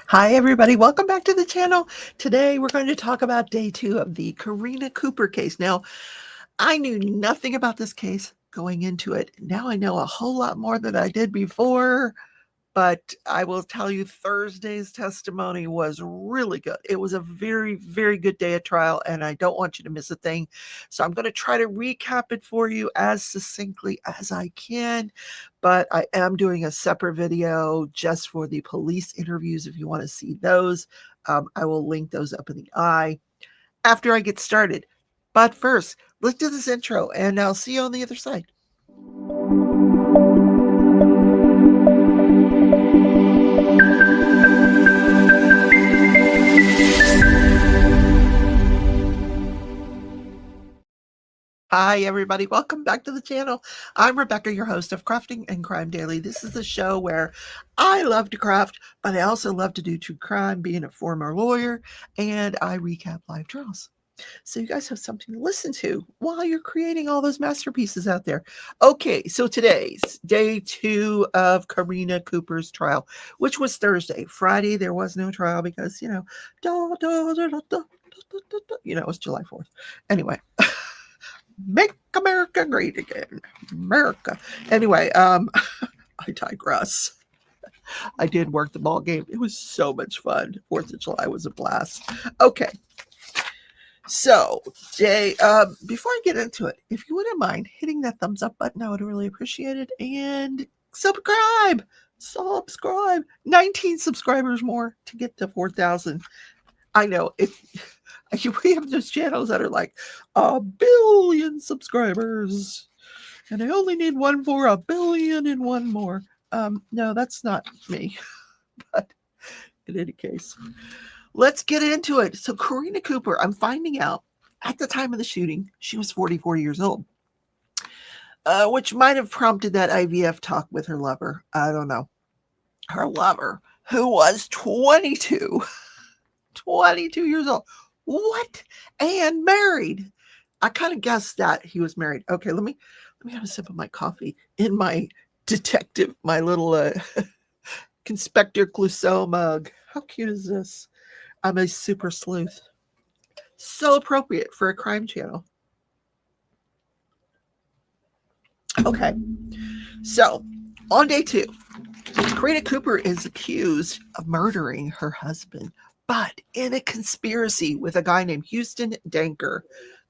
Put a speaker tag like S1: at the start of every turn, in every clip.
S1: Hi, everybody. Welcome back to the channel. Today, we're going to talk about day 2 of the Karina Cooper case. Now, I knew nothing about this case going into it. Now I know a whole lot more than I did before. But I will tell you, Thursday's testimony was really good. It was a very, very good day of trial, and I don't want you to miss a thing. So I'm going to try to recap it for you as succinctly as I can. But I am doing a separate video just for the police interviews. If you want to see those, I will link those up in the eye after I get started. But first, let's do this intro, and I'll see you on the other side. Hi, everybody. Welcome back to the channel. I'm Rebecca, your host of Crafting and Crime Daily. This is the show where I love to craft, but I also love to do true crime, being a former lawyer, and I recap live trials. So you guys have something to listen to while you're creating all those masterpieces out there. Okay, so today's day 2 of Karina Cooper's trial, which was Thursday. Friday, there was no trial because, it was July 4th. Anyway. Make America great again. America. Anyway, I digress. I did work the ball game. It was so much fun. 4th of July was a blast. Okay. So, Jay, before I get into it, if you wouldn't mind hitting that thumbs up button, I would really appreciate it. And subscribe. 19 subscribers more to get to 4,000. I know we have those channels that are like 1 billion subscribers, and I only need one for 1 billion and one more. No, that's not me. But in any case, let's get into it. So Karina Cooper, I'm finding out at the time of the shooting, she was 44 years old, which might have prompted that IVF talk with her lover. I don't know. Her lover, who was 22 years old. What? And married. I kind of guessed that he was married. Okay, let me have a sip of my coffee in my my little Conspector Clouseau mug. How cute is this? I'm a super sleuth. So appropriate for a crime channel. Okay, so on day 2, Karina Cooper is accused of murdering her husband, but in a conspiracy with a guy named Houston Dankler,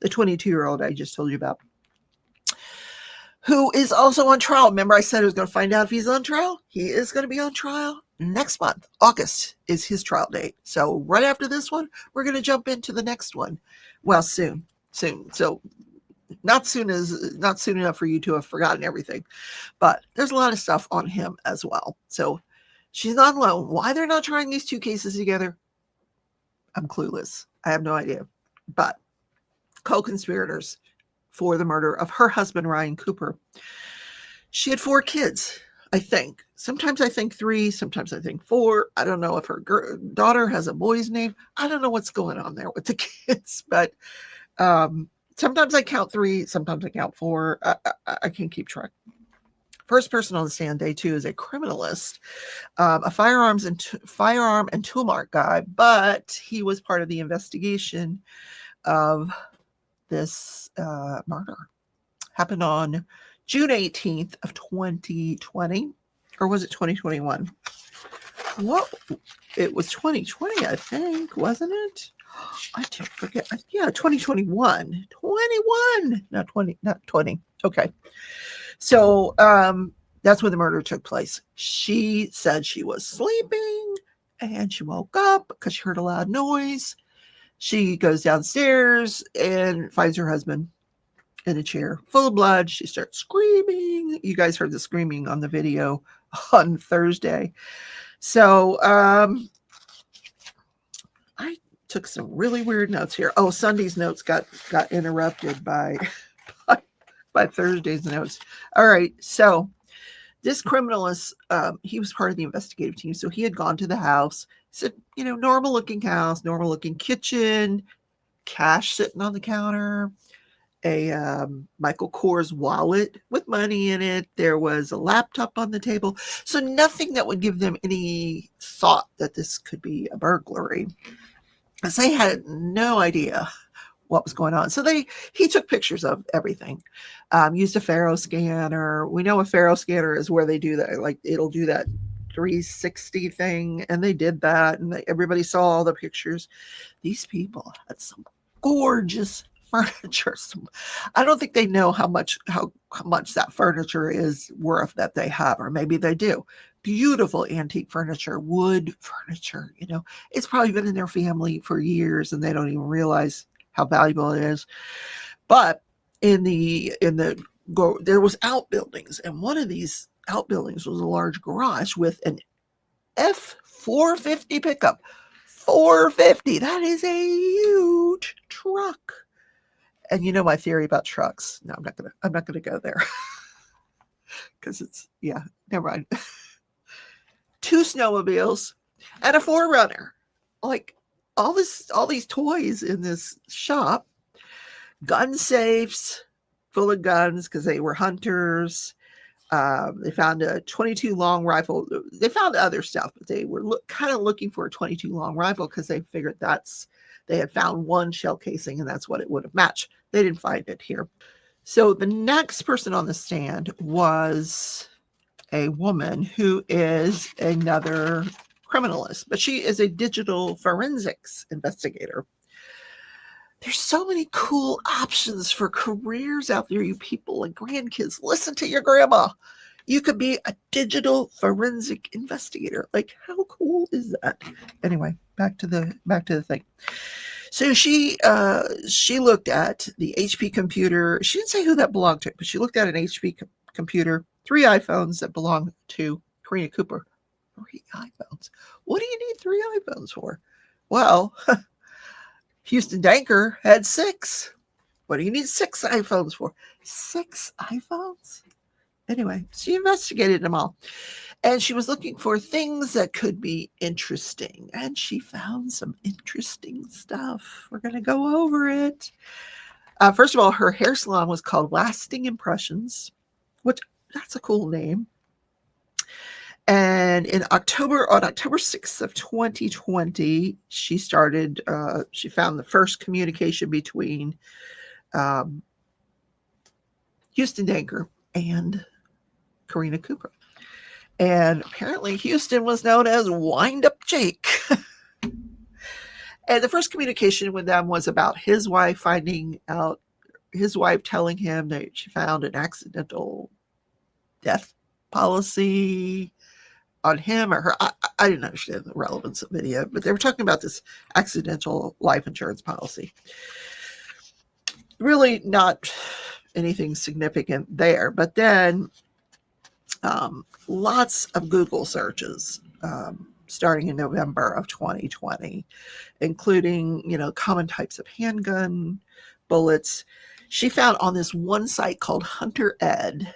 S1: the 22-year-old I just told you about, who is also on trial. Remember I said I was going to find out if he's on trial? He is going to be on trial next month. August is his trial date. So right after this one, we're going to jump into the next one. Well, soon. So not soon enough for you to have forgotten everything, but there's a lot of stuff on him as well. So she's not alone. Why they're not trying these two cases together, I'm clueless. I have no idea. But co-conspirators for the murder of her husband, Ryan Cooper. She had 4 kids, I think. Sometimes I think 3, sometimes I think 4. I don't know if her daughter has a boy's name. I don't know what's going on there with the kids, but sometimes I count 3, sometimes I count 4. I can't keep track. First person on the stand, day 2, is a criminalist, a firearm and tool mart guy, but he was part of the investigation of this murder. Happened on June 18th of 2020, or was it 2021? What? It was 2020, I think, wasn't it? I don't forget. Yeah, 2021. 21, not 20, not 20. Okay. So that's when the murder took place. She said she was sleeping and she woke up because she heard a loud noise. She goes downstairs and finds her husband in a chair full of blood. She starts screaming. You guys heard the screaming on the video on Thursday. So I took some really weird notes here. Oh, Sunday's notes got interrupted by Thursday's notes. All right, so this criminalist, he was part of the investigative team, so he had gone to the house. Said, normal looking house, normal looking kitchen, cash sitting on the counter, a Michael Kors wallet with money in it. There was a laptop on the table. So nothing that would give them any thought that this could be a burglary. Because they had no idea what was going on. So he took pictures of everything, used a Faro scanner. We know a Faro scanner is where they do that, like it'll do that 360 thing, and they did that, and everybody saw all the pictures. These people had some gorgeous furniture. I don't think they know how much that furniture is worth that they have, or maybe they do. Beautiful antique furniture, wood furniture. It's probably been in their family for years, and they don't even realize how valuable it is. But there was outbuildings, and one of these outbuildings was a large garage with an F450 pickup. 450. That is a huge truck. And you know my theory about trucks. No, I'm not gonna go there. Because never mind. 2 snowmobiles and a 4Runner. Like all these toys in this shop. Gun safes full of guns because they were hunters. They found a 22 long rifle. They found other stuff, but they were kind of looking for a 22 long rifle because they figured they had found one shell casing and that's what it would have matched. They didn't find it here. So the next person on the stand was a woman who is another criminalist, but she is a digital forensics investigator. There's so many cool options for careers out there, you people and grandkids. Listen to your grandma. You could be a digital forensic investigator. Like, how cool is that? Anyway, back to the thing. So she looked at the HP computer. She didn't say who that belonged to, but she looked at an HP computer, 3 iPhones that belonged to Karina Cooper. 3 iPhones. What do you need 3 iPhones for? Well, Houston Dankler had 6. What do you need 6 iPhones for? 6 iPhones? Anyway, she investigated them all. And she was looking for things that could be interesting. And she found some interesting stuff. We're going to go over it. First of all, her hair salon was called Lasting Impressions, which that's a cool name. And on October 6th of 2020, she found the first communication between Houston Dankler and Karina Cooper. And apparently Houston was known as Wind Up Jake. And the first communication with them was about his wife telling him that she found an accidental death policy on him or her. I didn't understand the relevance of it, but they were talking about this accidental life insurance policy. Really not anything significant there. But then lots of Google searches starting in November of 2020, including, common types of handgun, bullets. She found on this one site called Hunter Ed,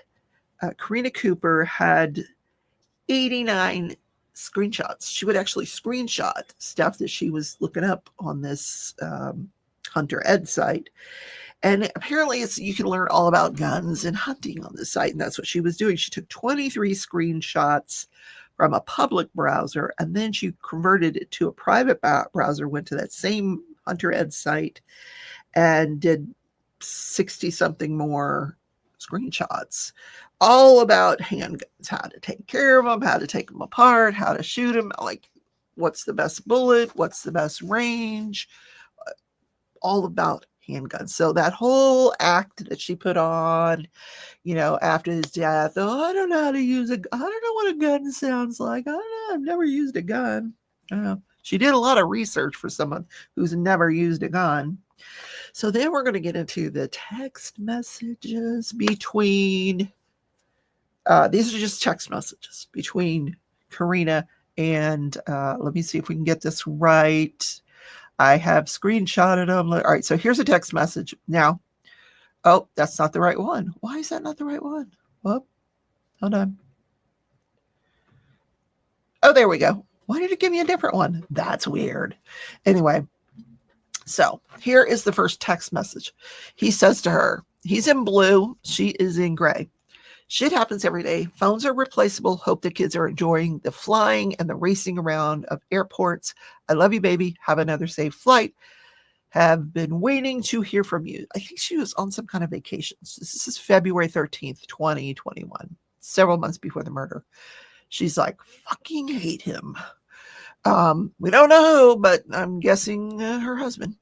S1: Karina Cooper had 89 screenshots. She would actually screenshot stuff that she was looking up on this Hunter Ed site. And apparently you can learn all about guns and hunting on this site. And that's what she was doing. She took 23 screenshots from a public browser, and then she converted it to a private browser, went to that same Hunter Ed site, and did 60-something more screenshots, all about handguns, how to take care of them, how to take them apart, how to shoot them, like what's the best bullet, what's the best range, all about handguns. So that whole act that she put on, after his death, I don't know how to use I don't know what a gun sounds like. I don't know. I've never used a gun. She did a lot of research for someone who's never used a gun. So then we're going to get into the text messages between, these are just text messages between Karina and, let me see if we can get this right. I have screenshotted them. All right, so here's a text message. Now, oh, that's not the right one. Why is that not the right one? Well, hold on. Oh, there we go. Why did it give me a different one? That's weird. Anyway, So here is the first text message. He says to her, he's in blue, she is in gray. Shit happens every day. Phones are replaceable. Hope the kids are enjoying the flying and the racing around of airports. I love you, baby. Have another safe flight. Have been waiting to hear from you. I think she was on some kind of vacation. This is February 13th, 2021, several months before the murder. She's like, fucking hate him. We don't know who, but I'm guessing her husband.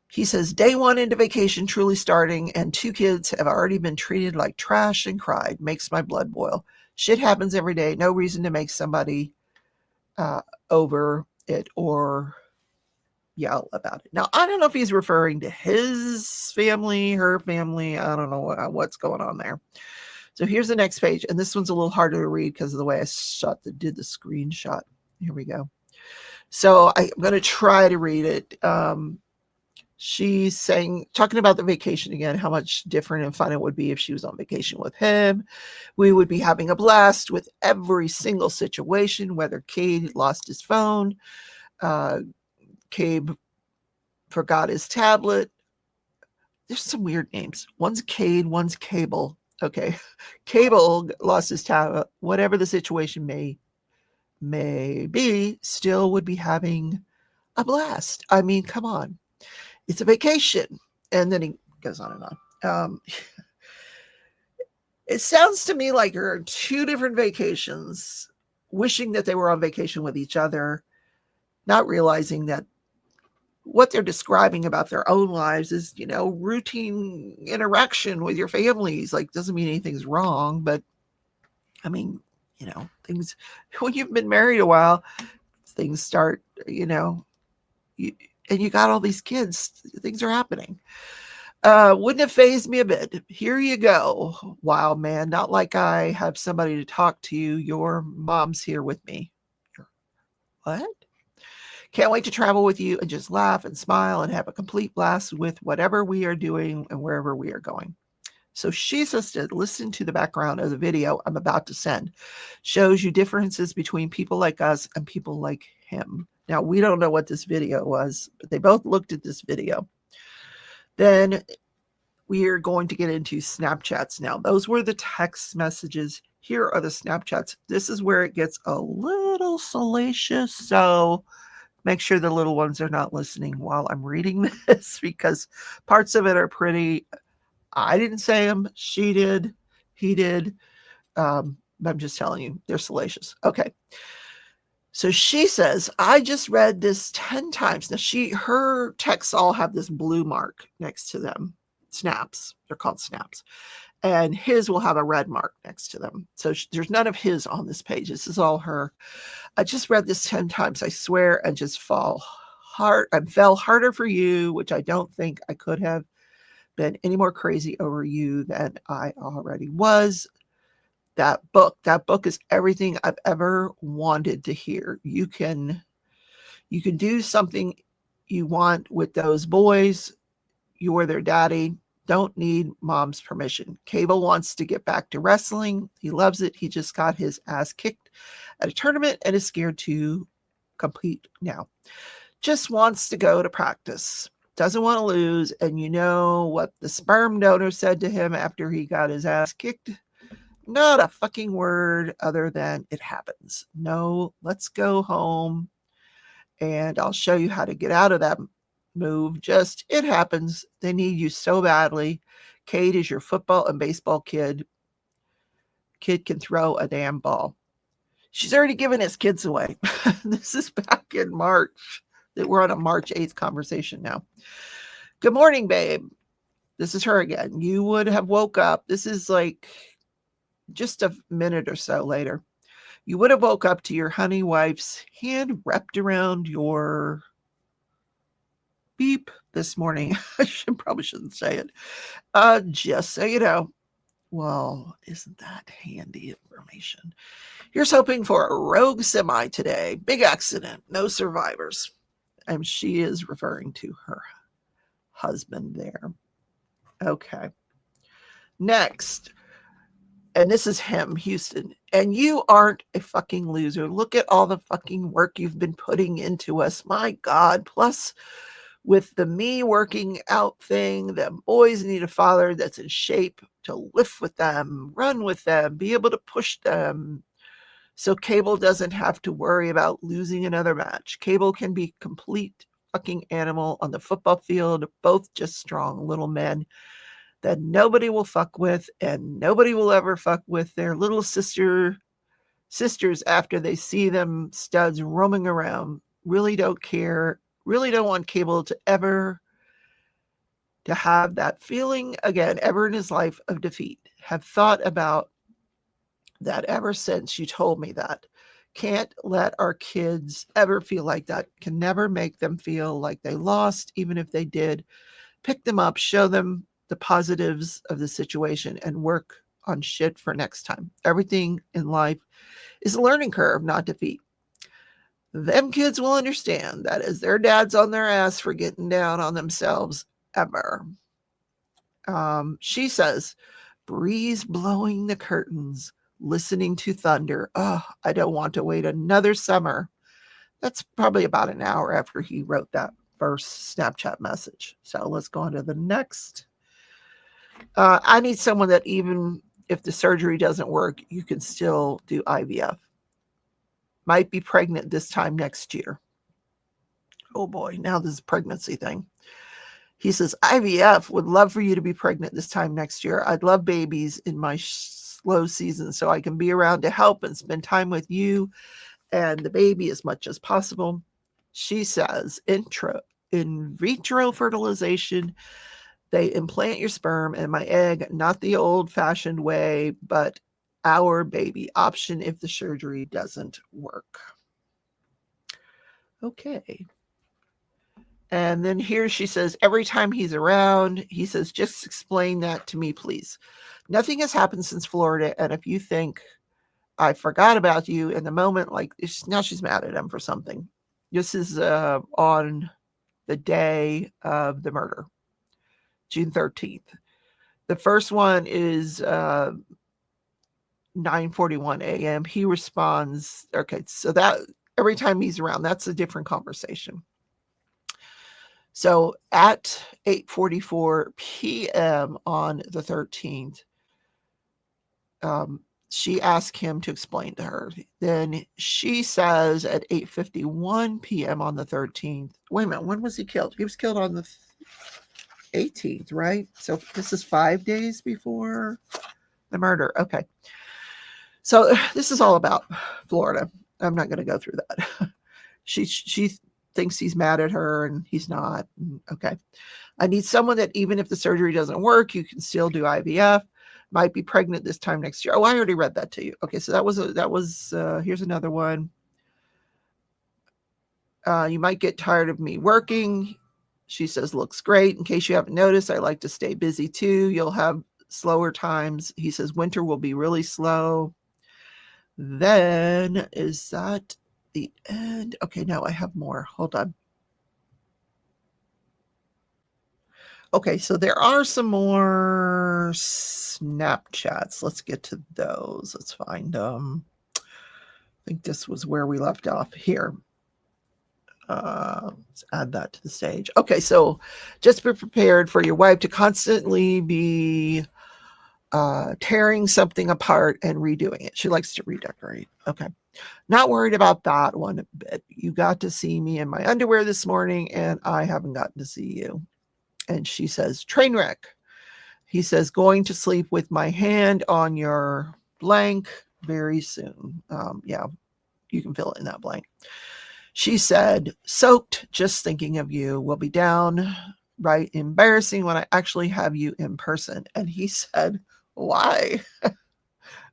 S1: He says, day one into vacation, truly starting, and 2 kids have already been treated like trash and cried. Makes my blood boil. Shit happens every day. No reason to make somebody over it or yell about it. Now, I don't know if he's referring to his family, her family. I don't know what's going on there. So here's the next page. And this one's a little harder to read because of the way I did the screenshot. Here we go. So I'm going to try to read it. She's talking about the vacation again, how much different and fun it would be if she was on vacation with him. We would be having a blast with every single situation, whether Cade lost his phone, Cade forgot his tablet. There's some weird names. One's Cade, one's Cable. Okay. Cable lost his tablet. Whatever the situation may be, still would be having a blast. I mean, come on. It's a vacation. And then he goes on and on. It sounds to me like you're on 2 different vacations, wishing that they were on vacation with each other, not realizing that what they're describing about their own lives is, routine interaction with your families. Like, doesn't mean anything's wrong, but I mean, things, when you've been married a while, things start, and you got all these kids, things are happening. Wouldn't have fazed me a bit. Here you go. Wild man. Not like I have somebody to talk to. Your mom's here with me. What? Can't wait to travel with you and just laugh and smile and have a complete blast with whatever we are doing and wherever we are going. So she says to listen to the background of the video I'm about to send. Shows you differences between people like us and people like him. Now, we don't know what this video was, but they both looked at this video. Then we are going to get into Snapchats now. Those were the text messages. Here are the Snapchats. This is where it gets a little salacious. So make sure the little ones are not listening while I'm reading this, because parts of it are pretty. I didn't say them. She did. He did. I'm just telling you, they're salacious. Okay. So she says, I just read this 10 times. Now her texts all have this blue mark next to them. Snaps. They're called snaps. And his will have a red mark next to them. So there's none of his on this page. This is all her. I just read this 10 times. I swear, and just fell harder for you, which I don't think I could have been any more crazy over you than I already was. That book is everything I've ever wanted to hear. You can do something you want with those boys. You're their daddy. Don't need mom's permission. Cable wants to get back to wrestling. He loves it. He just got his ass kicked at a tournament and is scared to compete now. Just wants to go to practice. Doesn't want to lose. And you know what the sperm donor said to him after he got his ass kicked? Not a fucking word other than it happens. No, let's go home and I'll show you how to get out of that move. Just, it happens. They need you so badly. Cade is your football and baseball kid. Kid can throw a damn ball. She's already given his kids away. This is back in March. We're on a March 8th conversation now. Good morning, babe. This is her again. You would have woke up. This is like just a minute or so later. You would have woke up to your honey wife's hand wrapped around your beep this morning. I probably shouldn't say it. Just so you know. Well, isn't that handy information? Here's hoping for a rogue semi today. Big accident. No survivors. And she is referring to her husband there. Okay. Next. And this is him, Houston. And you aren't a fucking loser. Look at all the fucking work you've been putting into us. My God. Plus, with the me working out thing, them boys need a father that's in shape to lift with them, run with them, be able to push them. So Cable doesn't have to worry about losing another match. Cable can be complete fucking animal on the football field, both just strong little men that nobody will fuck with, and nobody will ever fuck with their little sisters after they see them studs roaming around. Really don't care, really don't want Cable to ever to have that feeling again ever in his life of defeat. Have thought about that ever since you told me that. Can't let our kids ever feel like that. Can never make them feel like they lost, even if they did. Pick them up, show them the positives of the situation, and work on shit for next time. Everything in life is a learning curve, not defeat. Them kids will understand that as their dad's on their ass for getting down on themselves ever. She says, breeze blowing the curtains, listening to thunder. Oh, I don't want to wait another summer. That's probably about an hour after he wrote that first Snapchat message. So let's go on to the next. I need someone that even if the surgery doesn't work, you can still do IVF. Might be pregnant this time next year. Oh boy, now this pregnancy thing. He says, IVF, would love for you to be pregnant this time next year. I'd love babies in my slow season so I can be around to help and spend time with you and the baby as much as possible. She says, in vitro fertilization, they implant your sperm and my egg, not the old-fashioned way, but our baby option if the surgery doesn't work. Okay. And then here she says, every time he's around, he says, just explain that to me, please. Nothing has happened since Florida. And if you think I forgot about you in the moment, like now she's mad at him for something. This is on the day of the murder, June 13th. The first one is 9:41 a.m. He responds, okay, so that every time he's around, that's a different conversation. So at 8:44 p.m. on the 13th, she asked him to explain to her. Then she says at 8:51 p.m. on the 13th, wait a minute, when was he killed? He was killed on the 18th, right? So this is 5 days before the murder. Okay. So this is all about Florida. I'm not going to go through that. She thinks he's mad at her and he's not. Okay. I need someone that even if the surgery doesn't work, you can still do IVF. Might be pregnant this time next year. Oh, I already read that to you. Okay. So that was here's another one. You might get tired of me working. She says, looks great. In case you haven't noticed, I like to stay busy too. You'll have slower times. He says, winter will be really slow. Then is that the end? Okay, now I have more. Hold on. Okay, so there are some more Snapchats. Let's get to those. Let's find them. I think this was where we left off here. Let's add that to the stage. Okay, so just be prepared for your wife to constantly be tearing something apart and redoing it. She likes to redecorate. Okay. Not worried about that one bit. You got to see me in my underwear this morning and I haven't gotten to see you. And she says, train wreck. He says, going to sleep with my hand on your blank very soon. Yeah, you can fill in that blank. She said, soaked, just thinking of you. Will be down, right? Embarrassing when I actually have you in person. And he said, why?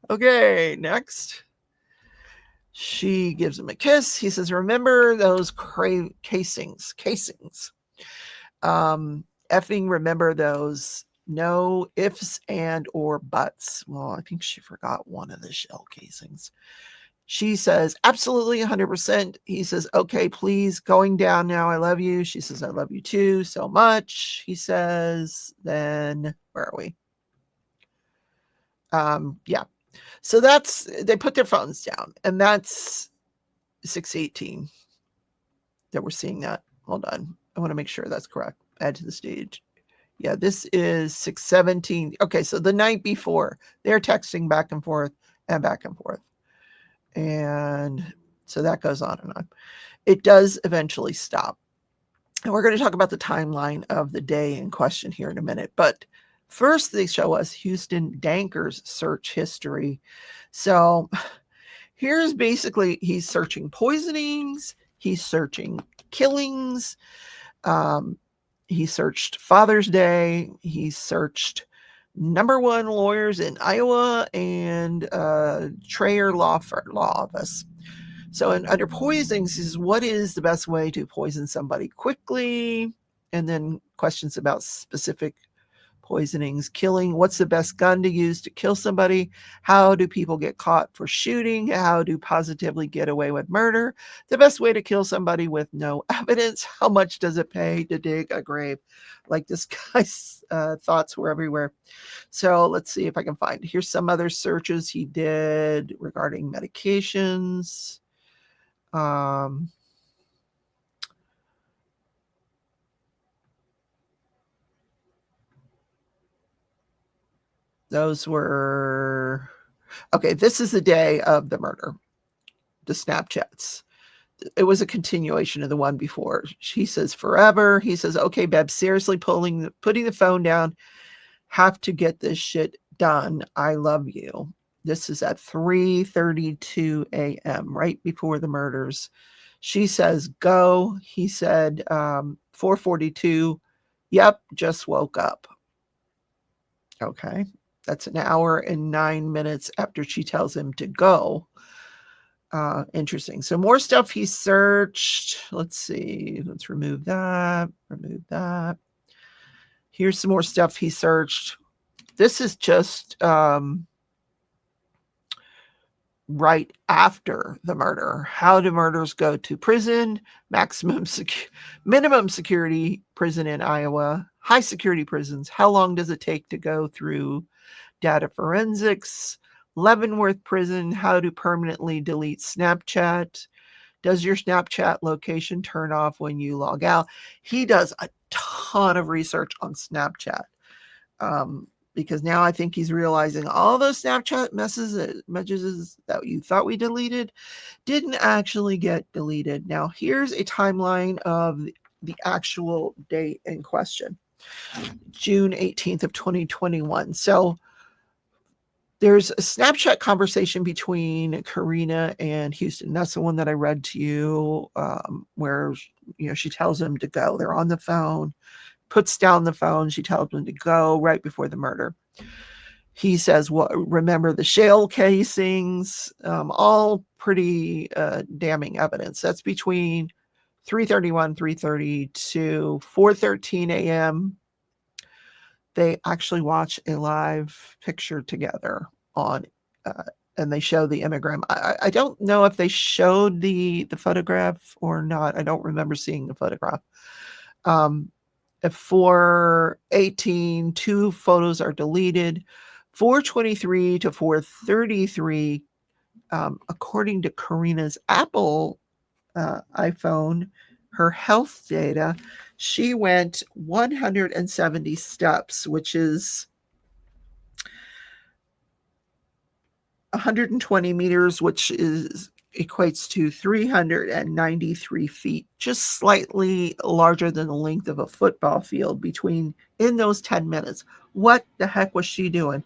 S1: Okay, next. She gives him a kiss. He says, remember those casings. Effing remember those. No ifs and or buts. Well, I think she forgot one of the shell casings. She says, absolutely 100%. He says, okay, please, going down now. I love you. She says, I love you too so much. He says, then where are we? Yeah. So that's, they put their phones down and that's 6:18 that we're seeing that. Hold on. I want to make sure that's correct. Add to the stage. Yeah, this is 6:17. Okay, so the night before, they're texting back and forth and back and forth. And so that goes on and on. It does eventually stop. And we're going to talk about the timeline of the day in question here in a minute. But first, they show us Houston Dankler's search history. So here's basically, he's searching poisonings, he's searching killings, he searched Father's Day, he searched #1 lawyers in Iowa, and Trayer Law Office. So under poisonings is what is the best way to poison somebody quickly, and then questions about specific poisonings. Killing, what's the best gun to use to kill somebody? How do people get caught for shooting? How do positively get away with murder? The best way to kill somebody with no evidence? How much does it pay to dig a grave? Like, this guy's thoughts were everywhere. So let's see if I can find. Here's some other searches he did regarding medications. Those were, okay, this is the day of the murder, the Snapchats. It was a continuation of the one before. She says forever. He says, okay, Beb, seriously, putting the phone down. Have to get this shit done. I love you. This is at 3:32 a.m., right before the murders. She says, go. He said, 4:42. Yep, just woke up. Okay. That's an hour and 9 minutes after she tells him to go. Interesting. So more stuff he searched. Let's see. Let's remove that. Remove that. Here's some more stuff he searched. This is just right after the murder. How do murders go to prison? Minimum security prison in Iowa. High security prisons. How long does it take to go through data forensics? Leavenworth prison. How to permanently delete Snapchat? Does your Snapchat location turn off when you log out? He does a ton of research on Snapchat, because now I think he's realizing all those Snapchat messages that you thought we deleted didn't actually get deleted. Now here's a timeline of the actual date in question, June 18th of 2021. So there's a Snapchat conversation between Karina and Houston. That's the one that I read to you, where she tells him to go. They're on the phone, puts down the phone. She tells him to go right before the murder. He says, "Well, remember the shale casings?" All pretty damning evidence. That's between 3:31, 3:30 to 4:13 a.m. They actually watch a live picture together on, and they show the immigram. I don't know if they showed the photograph or not. I don't remember seeing the photograph. At 4:18, 2 photos are deleted. 4:23 to 4:33, according to Karina's Apple iPhone, her health data, she went 170 steps, which is 120 meters, which equates to 393 feet, just slightly larger than the length of a football field in those 10 minutes. What the heck was she doing?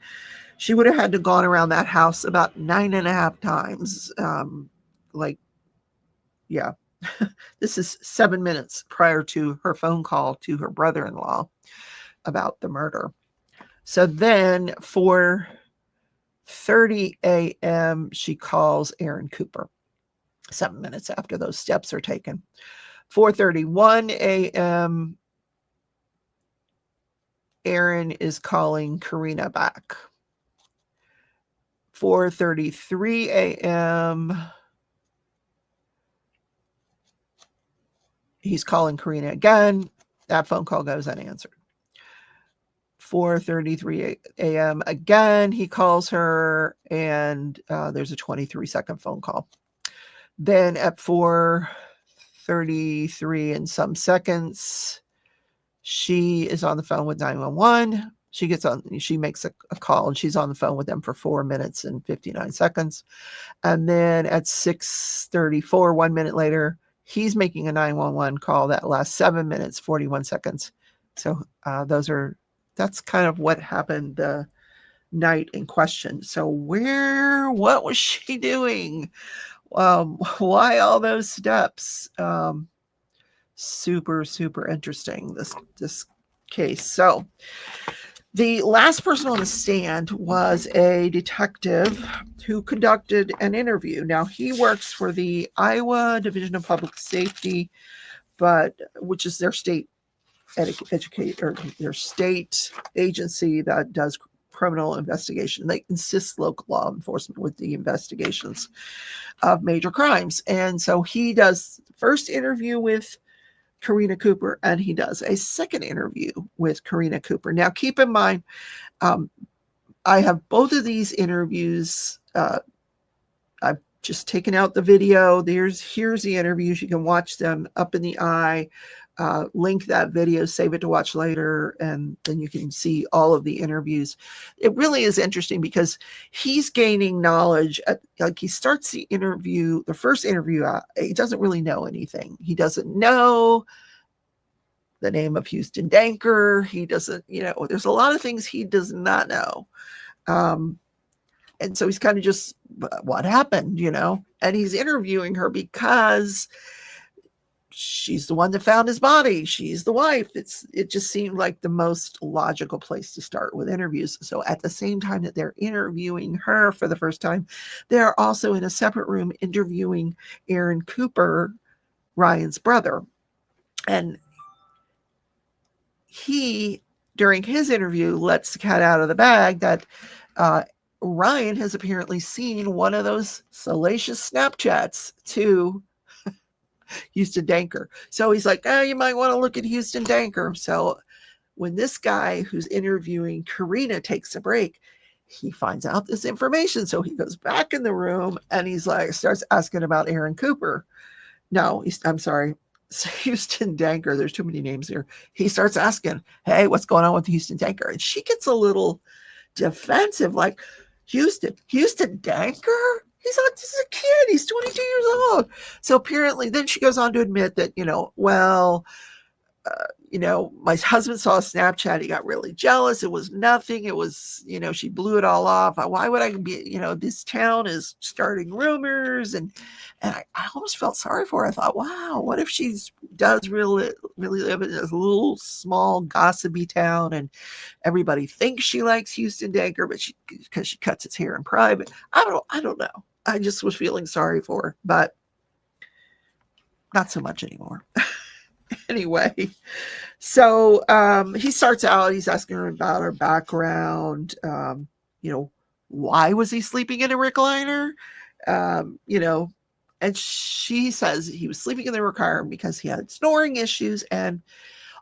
S1: She would have had to gone around that house about 9.5 times. Yeah. This is 7 minutes prior to her phone call to her brother-in-law about the murder. So then 4:30 a.m., she calls Aaron Cooper, 7 minutes after those steps are taken. 4:31 a.m., Aaron is calling Karina back. 4:33 a.m., he's calling Karina again. That phone call goes unanswered. 4:33 a.m. again, he calls her, and there's a 23-second phone call. Then at 4 6:33 and some seconds, she is on the phone with 911. She makes a call, and she's on the phone with them for 4 minutes and 59 seconds. And then at 6:34, 1 minute later, he's making a 911 call that lasts 7 minutes, 41 seconds. So that's kind of what happened the night in question. So what was she doing? Why all those steps? Super, super interesting, this case. So the last person on the stand was a detective who conducted an interview. Now, he works for the Iowa Division of Public Safety, which is their state their state agency that does criminal investigation. They assist local law enforcement with the investigations of major crimes. And so he does the first interview with Karina Cooper, and he does a second interview with Karina Cooper. Now, keep in mind, I have both of these interviews. I've just taken out the video. Here's the interviews. You can watch them up in the eye. Link that video, save it to watch later, and then you can see all of the interviews. It really is interesting because he's gaining knowledge. He starts the first interview out, he doesn't really know anything. He doesn't know the name of Houston Dankler. He doesn't, there's a lot of things he does not know. And so he's kind of just, what happened, and he's interviewing her because she's the one that found his body. She's the wife. It just seemed like the most logical place to start with interviews. So at the same time that they're interviewing her for the first time, they're also in a separate room interviewing Aaron Cooper, Ryan's brother. And he, during his interview, lets the cat out of the bag that Ryan has apparently seen one of those salacious Snapchats to Houston Dankler. So he's like, you might want to look at Houston Dankler. So when this guy who's interviewing Karina takes a break, he finds out this information. So he goes back in the room and he's like, starts asking about Aaron Cooper. No, I'm sorry. Houston Dankler. There's too many names here. He starts asking, hey, what's going on with Houston Dankler? And she gets a little defensive, like, Houston Dankler? He's a kid. He's 22 years old. So apparently, then she goes on to admit that, my husband saw a Snapchat. He got really jealous. It was nothing. It was, she blew it all off. Why would I be, this town is starting rumors. And I almost felt sorry for her. I thought, wow, what if she does really live in this little small gossipy town and everybody thinks she likes Houston Dankler, but because she cuts his hair in private. I don't know. I just was feeling sorry for her, but not so much anymore. Anyway, so he starts out, he's asking her about her background, why was he sleeping in a recliner? And she says he was sleeping in the recliner because he had snoring issues, and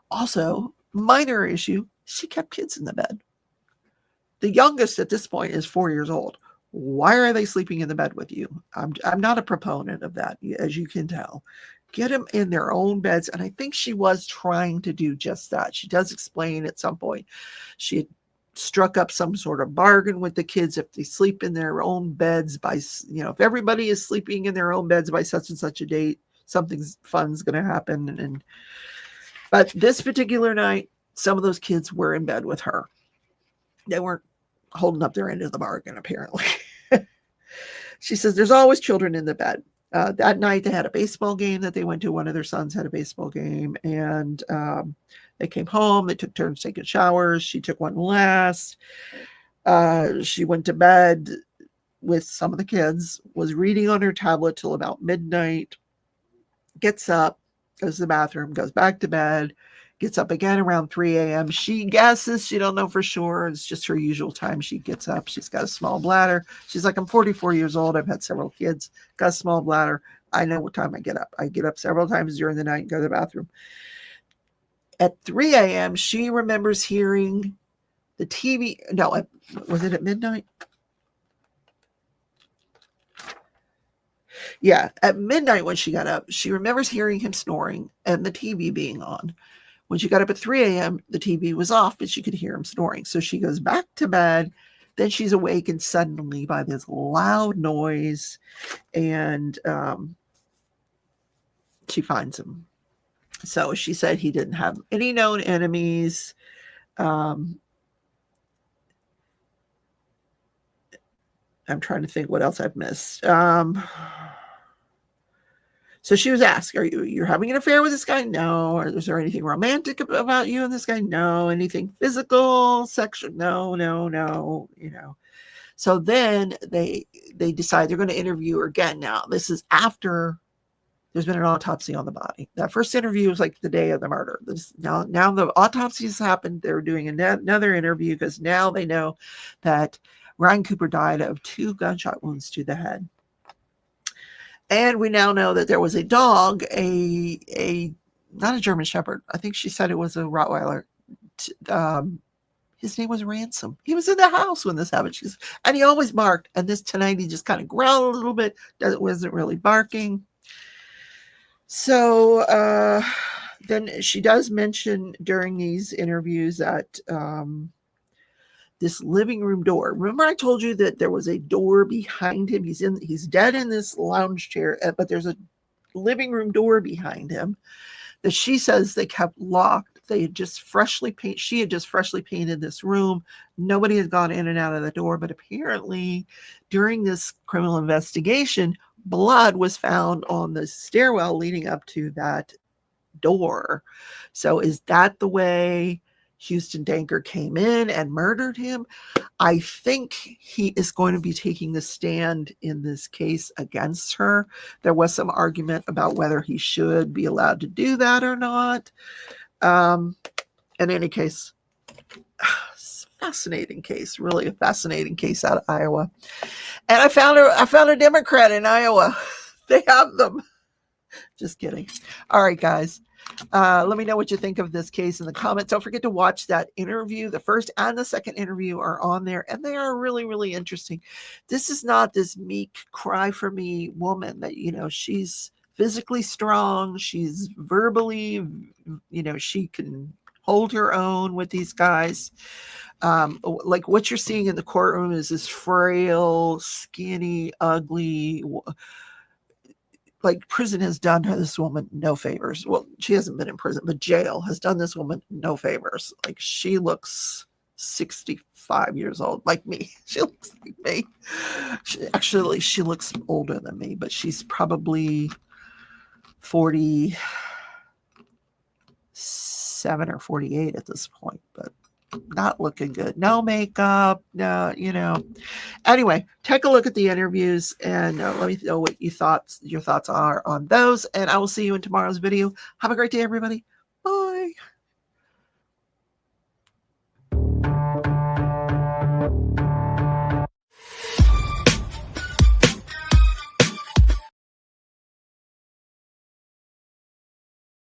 S1: also, minor issue, she kept kids in the bed. The youngest at this point is 4 years old. Why are they sleeping in the bed with you? I'm not a proponent of that, as you can tell. Get them in their own beds. And I think she was trying to do just that. She does explain at some point she had struck up some sort of bargain with the kids. If they sleep in their own beds if everybody is sleeping in their own beds by such and such a date, something fun's going to happen. But this particular night, some of those kids were in bed with her. They weren't holding up their end of the bargain, apparently. She says there's always children in the bed. That night they had a baseball game that they went to. One of their sons had a baseball game, and they came home. They took turns taking showers. She took one last. She went to bed with some of the kids, was reading on her tablet till about midnight, gets up, goes to the bathroom, goes back to bed, gets up again around 3 a.m. She guesses, she don't know for sure. It's just her usual time she gets up. She's got a small bladder. She's like, I'm 44 years old. I've had several kids, got a small bladder. I know what time I get up. I get up several times during the night and go to the bathroom. At 3 a.m., she remembers hearing the TV. No, was it at midnight? Yeah, at midnight when she got up, she remembers hearing him snoring and the TV being on. When she got up at 3 a.m., the TV was off, but she could hear him snoring. So she goes back to bed. Then she's awakened suddenly by this loud noise, and she finds him. So she said he didn't have any known enemies. I'm trying to think what else I've missed. So she was asked, you're having an affair with this guy? No. Or is there anything romantic about you and this guy? No. Anything physical, sexual? No, no, no. So then they decide they're going to interview her again. Now, this is after there's been an autopsy on the body. That first interview was like the day of the murder. Now the autopsy has happened. They're doing another interview because now they know that Ryan Cooper died of 2 gunshot wounds to the head. And we now know that there was a dog, not a German Shepherd. I think she said it was a Rottweiler. His name was Ransom. He was in the house when this happened. And he always barked. And tonight he just kind of growled a little bit. Wasn't really barking. So then she does mention during these interviews that this living room door. Remember I told you that there was a door behind him. He's dead in this lounge chair, but there's a living room door behind him that she says they kept locked. She had just freshly painted this room. Nobody had gone in and out of the door, but apparently during this criminal investigation, blood was found on the stairwell leading up to that door. So is that the way Houston Dankler came in and murdered him? I think he is going to be taking the stand in this case against her. There was some argument about whether he should be allowed to do that or not. In any case, fascinating case, really a fascinating case out of Iowa. And I found a Democrat in Iowa. They have them. Just kidding. All right, guys. Let me know what you think of this case in the comments. Don't forget to watch that interview. The first and the second interview are on there, and they are really, really interesting. This is not this meek cry for me woman that, she's physically strong. She's verbally, she can hold her own with these guys. Like what you're seeing in the courtroom is this frail, skinny, ugly. Like prison has done this woman no favors. Well, she hasn't been in prison, but jail has done this woman no favors. Like she looks 65 years old, like me. She looks like me. She looks older than me, but she's probably 47 or 48 at this point, but not looking good. No makeup, no, Anyway, take a look at the interviews and let me know what your thoughts are on those. And I will see you in tomorrow's video. Have a great day, everybody.